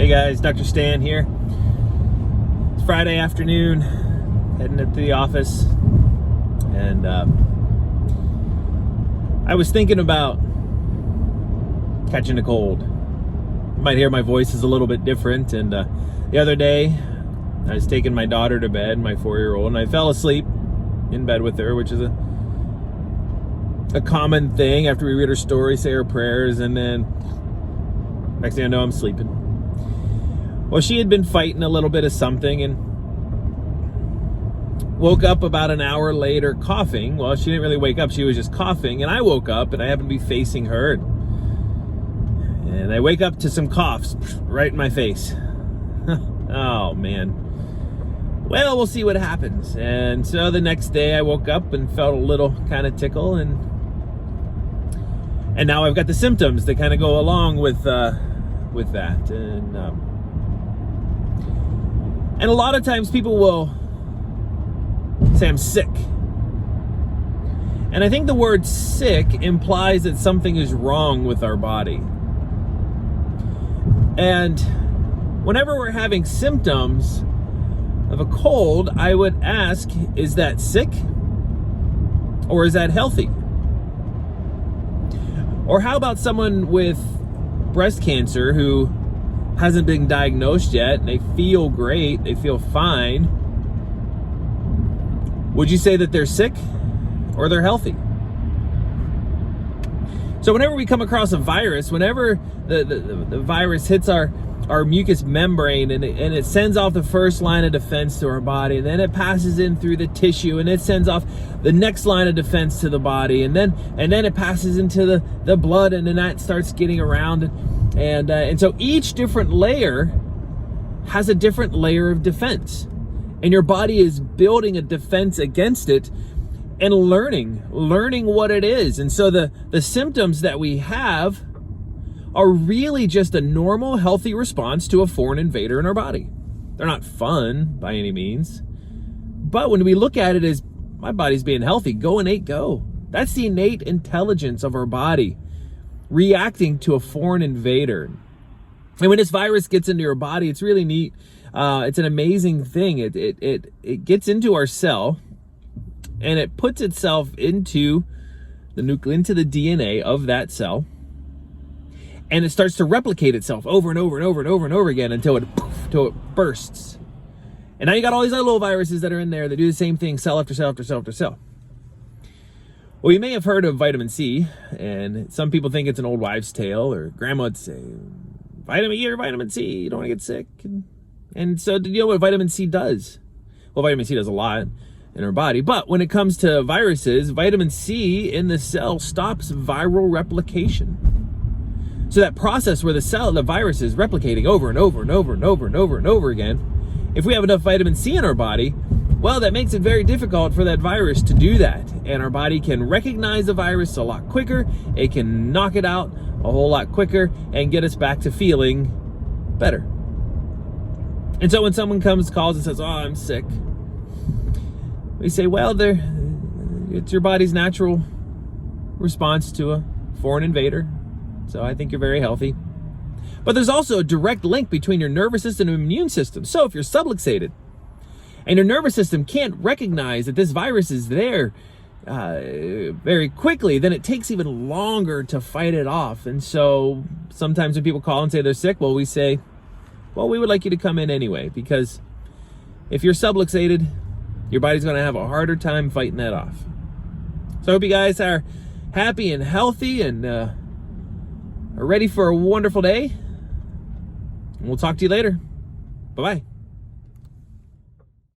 Hey guys, Dr. Stan here. It's Friday afternoon, heading into the office, and I was thinking about catching a cold. You might hear my voice is a little bit different, and the other day I was taking my daughter to bed, my 4-year-old, and I fell asleep in bed with her, which is a common thing. After we read her story, say her prayers, and then next thing I know, I'm sleeping. Well, she had been fighting a little bit of something and woke up about an hour later coughing. Well, she didn't really wake up, she was just coughing, and I woke up and I happened to be facing her, and I wake up to some coughs right in my face. Oh man. Well, we'll see what happens. And so the next day I woke up and felt a little kind of tickle, and now I've got the symptoms that kind of go along with that. And a lot of times people will say I'm sick. And I think the word sick implies that something is wrong with our body. And whenever we're having symptoms of a cold, I would ask, is that sick or is that healthy? Or how about someone with breast cancer who hasn't been diagnosed yet, and they feel great, they feel fine? Would you say that they're sick or they're healthy? So whenever we come across a virus, whenever the virus hits our mucous membrane, and it sends off the first line of defense to our body, and then it passes in through the tissue, and it sends off the next line of defense to the body, and then it passes into the blood, and then that starts getting around, and so each different layer has a different layer of defense, and your body is building a defense against it and learning what it is. And so the symptoms that we have are really just a normal, healthy response to a foreign invader in our body. They're not fun by any means, but when we look at it as my body's being healthy, go innate, go. That's the innate intelligence of our body reacting to a foreign invader. And when this virus gets into your body, it's really neat. It's an amazing thing. It gets into our cell, and it puts itself into the DNA of that cell, and it starts to replicate itself over and over and over and over and over again until it bursts. And now you got all these other little viruses that are in there that do the same thing, cell after cell after cell after cell. Well, you may have heard of vitamin C, and some people think it's an old wives' tale, or grandma would say, vitamin E or vitamin C, you don't want to get sick. And so, do you know what vitamin C does? Well, vitamin C does a lot in our body, but when it comes to viruses, vitamin C in the cell stops viral replication. So that process where the virus is replicating over and over and over and over and over and over again, if we have enough vitamin C in our body, well, that makes it very difficult for that virus to do that. And our body can recognize the virus a lot quicker. It can knock it out a whole lot quicker and get us back to feeling better. And so when someone calls and says, oh, I'm sick, we say, well, it's your body's natural response to a foreign invader. So I think you're very healthy. But there's also a direct link between your nervous system and immune system. So if you're subluxated and your nervous system can't recognize that this virus is there very quickly, then it takes even longer to fight it off. And so sometimes when people call and say they're sick, well, we say, well, we would like you to come in anyway, because if you're subluxated, your body's going to have a harder time fighting that off. So I hope you guys are happy and healthy and are ready for a wonderful day. And we'll talk to you later. Bye-bye.